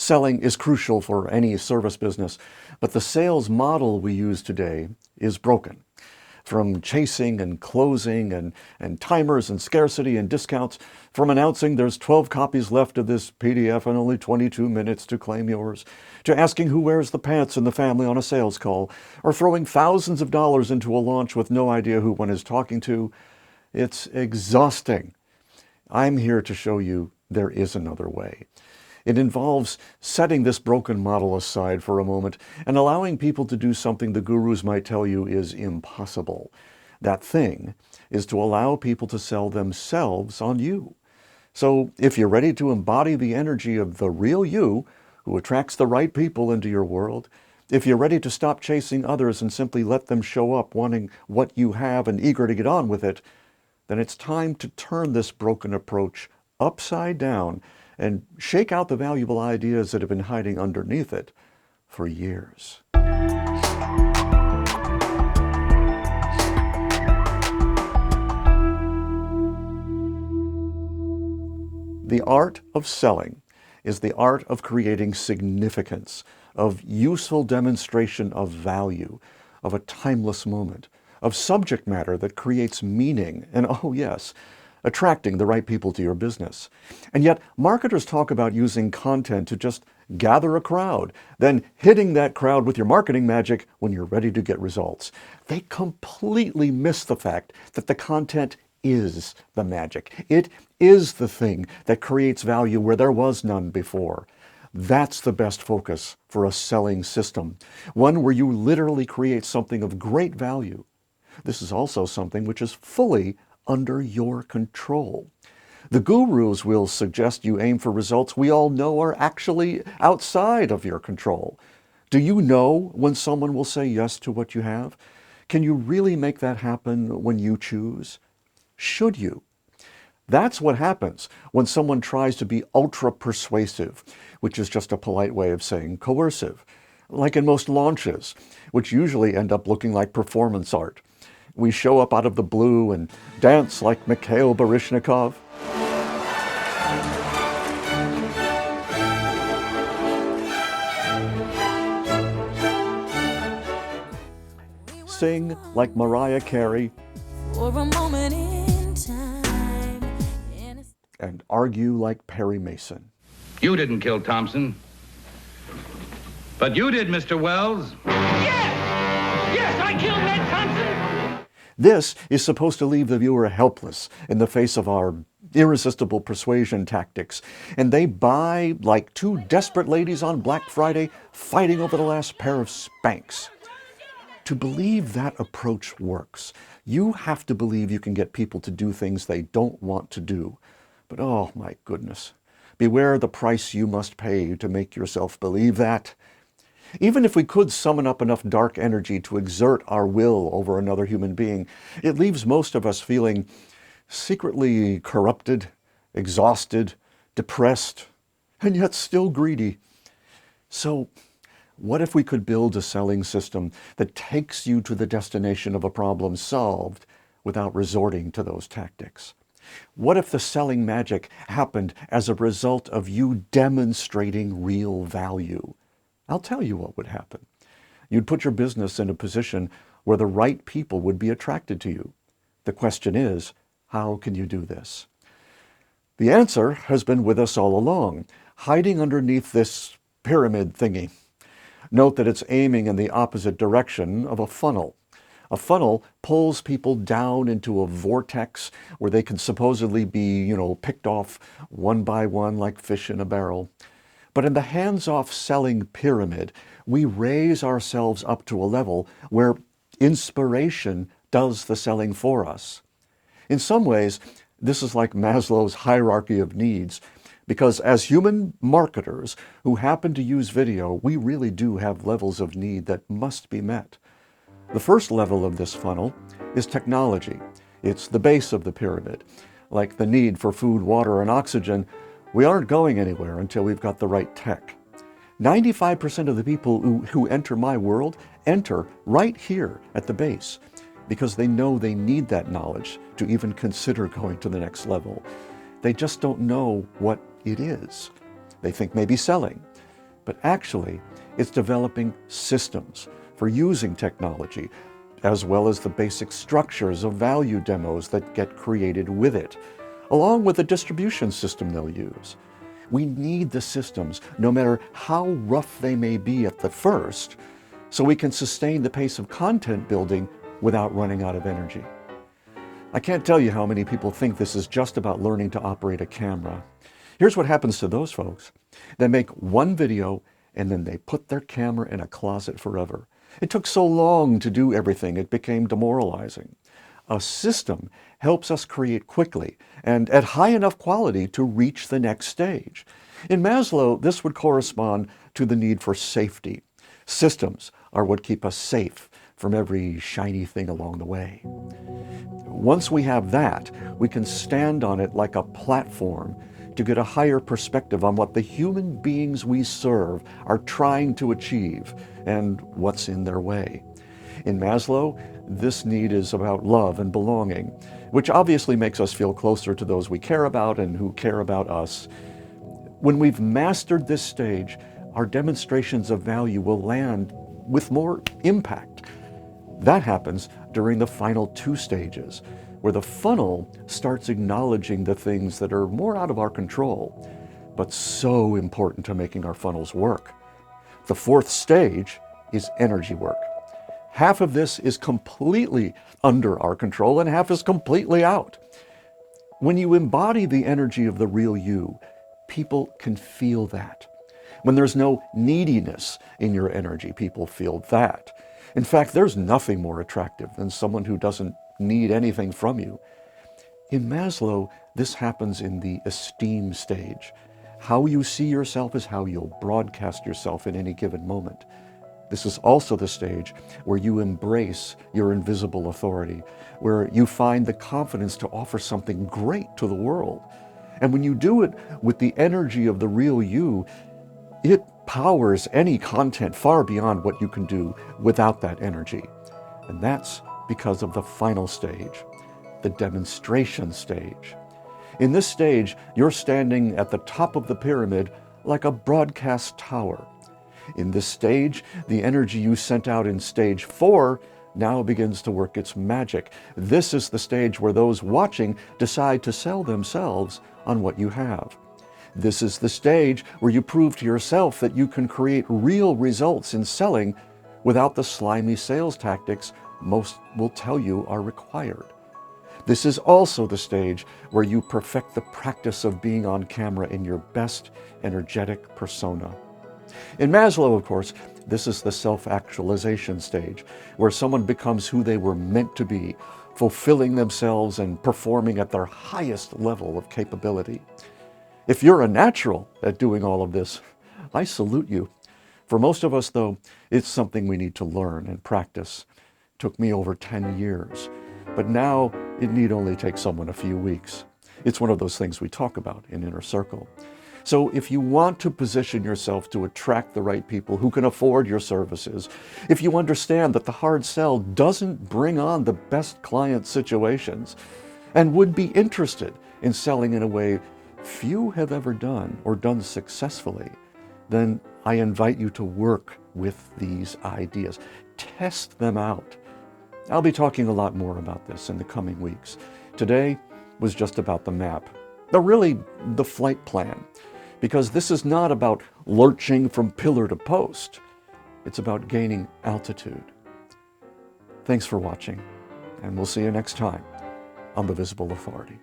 Selling is crucial for any service business, but the sales model we use today is broken. From chasing and closing and timers and scarcity and discounts, from announcing there's 12 copies left of this PDF and only 22 minutes to claim yours, to asking who wears the pants in the family on a sales call, or throwing thousands of dollars into a launch with no idea who one is talking to. It's exhausting. I'm here to show you there is another way. It involves setting this broken model aside for a moment and allowing people to do something the gurus might tell you is impossible. That thing is to allow people to sell themselves on you. So if you're ready to embody the energy of the real you, who attracts the right people into your world, if you're ready to stop chasing others and simply let them show up wanting what you have and eager to get on with it, then it's time to turn this broken approach upside down and shake out the valuable ideas that have been hiding underneath it for years. The art of selling is the art of creating significance, of useful demonstration of value, of a timeless moment, of subject matter that creates meaning, and oh yes, attracting the right people to your business. And yet, marketers talk about using content to just gather a crowd, then hitting that crowd with your marketing magic when you're ready to get results. They completely miss the fact that the content is the magic. It is the thing that creates value where there was none before. That's the best focus for a selling system, one where you literally create something of great value. This is also something which is fully under your control. The gurus will suggest you aim for results we all know are actually outside of your control. Do you know when someone will say yes to what you have? Can you really make that happen when you choose? Should you? That's what happens when someone tries to be ultra persuasive, which is just a polite way of saying coercive, like in most launches, which usually end up looking like performance art. We show up out of the blue and dance like Mikhail Baryshnikov. Sing like Mariah Carey. For a moment in time. And argue like Perry Mason. You didn't kill Thompson. But you did, Mr. Wells. Yes! Yes, I killed Ned Thompson! This is supposed to leave the viewer helpless in the face of our irresistible persuasion tactics, and they buy like two desperate ladies on Black Friday fighting over the last pair of Spanx. To believe that approach works, you have to believe you can get people to do things they don't want to do. But oh my goodness, beware the price you must pay to make yourself believe that. Even if we could summon up enough dark energy to exert our will over another human being, it leaves most of us feeling secretly corrupted, exhausted, depressed, and yet still greedy. So, what if we could build a selling system that takes you to the destination of a problem solved without resorting to those tactics? What if the selling magic happened as a result of you demonstrating real value? I'll tell you what would happen. You'd put your business in a position where the right people would be attracted to you. The question is, how can you do this? The answer has been with us all along, hiding underneath this pyramid thingy. Note that it's aiming in the opposite direction of a funnel. A funnel pulls people down into a vortex where they can supposedly be, picked off one by one like fish in a barrel. But in the hands-off selling pyramid, we raise ourselves up to a level where inspiration does the selling for us. In some ways, this is like Maslow's hierarchy of needs, because as human marketers who happen to use video, we really do have levels of need that must be met. The first level of this funnel is technology. It's the base of the pyramid. Like the need for food, water, and oxygen, we aren't going anywhere until we've got the right tech. 95% of the people who enter my world enter right here at the base because they know they need that knowledge to even consider going to the next level. They just don't know what it is. They think maybe selling, but actually it's developing systems for using technology, as well as the basic structures of value demos that get created with it, along with the distribution system they'll use. We need the systems, no matter how rough they may be at the first, so we can sustain the pace of content building without running out of energy. I can't tell you how many people think this is just about learning to operate a camera. Here's what happens to those folks. They make one video and then they put their camera in a closet forever. It took so long to do everything, it became demoralizing. A system helps us create quickly and at high enough quality to reach the next stage. In Maslow, this would correspond to the need for safety. Systems are what keep us safe from every shiny thing along the way. Once we have that, we can stand on it like a platform to get a higher perspective on what the human beings we serve are trying to achieve and what's in their way. In Maslow, this need is about love and belonging, which obviously makes us feel closer to those we care about and who care about us. When we've mastered this stage, our demonstrations of value will land with more impact. That happens during the final two stages, where the funnel starts acknowledging the things that are more out of our control, but so important to making our funnels work. The fourth stage is energy work. Half of this is completely under our control and half is completely out. When you embody the energy of the real you, people can feel that. When there's no neediness in your energy, people feel that. In fact, there's nothing more attractive than someone who doesn't need anything from you. In Maslow, this happens in the esteem stage. How you see yourself is how you'll broadcast yourself in any given moment. This is also the stage where you embrace your invisible authority, where you find the confidence to offer something great to the world. And when you do it with the energy of the real you, it powers any content far beyond what you can do without that energy. And that's because of the final stage, the demonstration stage. In this stage, you're standing at the top of the pyramid like a broadcast tower. In this stage, the energy you sent out in stage 4 now begins to work its magic. This is the stage where those watching decide to sell themselves on what you have. This is the stage where you prove to yourself that you can create real results in selling without the slimy sales tactics most will tell you are required. This is also the stage where you perfect the practice of being on camera in your best energetic persona. In Maslow, of course, this is the self-actualization stage, where someone becomes who they were meant to be, fulfilling themselves and performing at their highest level of capability. If you're a natural at doing all of this, I salute you. For most of us, though, it's something we need to learn and practice. It took me over 10 years, but now it need only take someone a few weeks. It's one of those things we talk about in Inner Circle. So if you want to position yourself to attract the right people who can afford your services, if you understand that the hard sell doesn't bring on the best client situations, and would be interested in selling in a way few have ever done or done successfully, then I invite you to work with these ideas. Test them out. I'll be talking a lot more about this in the coming weeks. Today was just about the map, really the flight plan, because this is not about lurching from pillar to post. It's about gaining altitude. Thanks for watching, and we'll see you next time on The Visible Authority.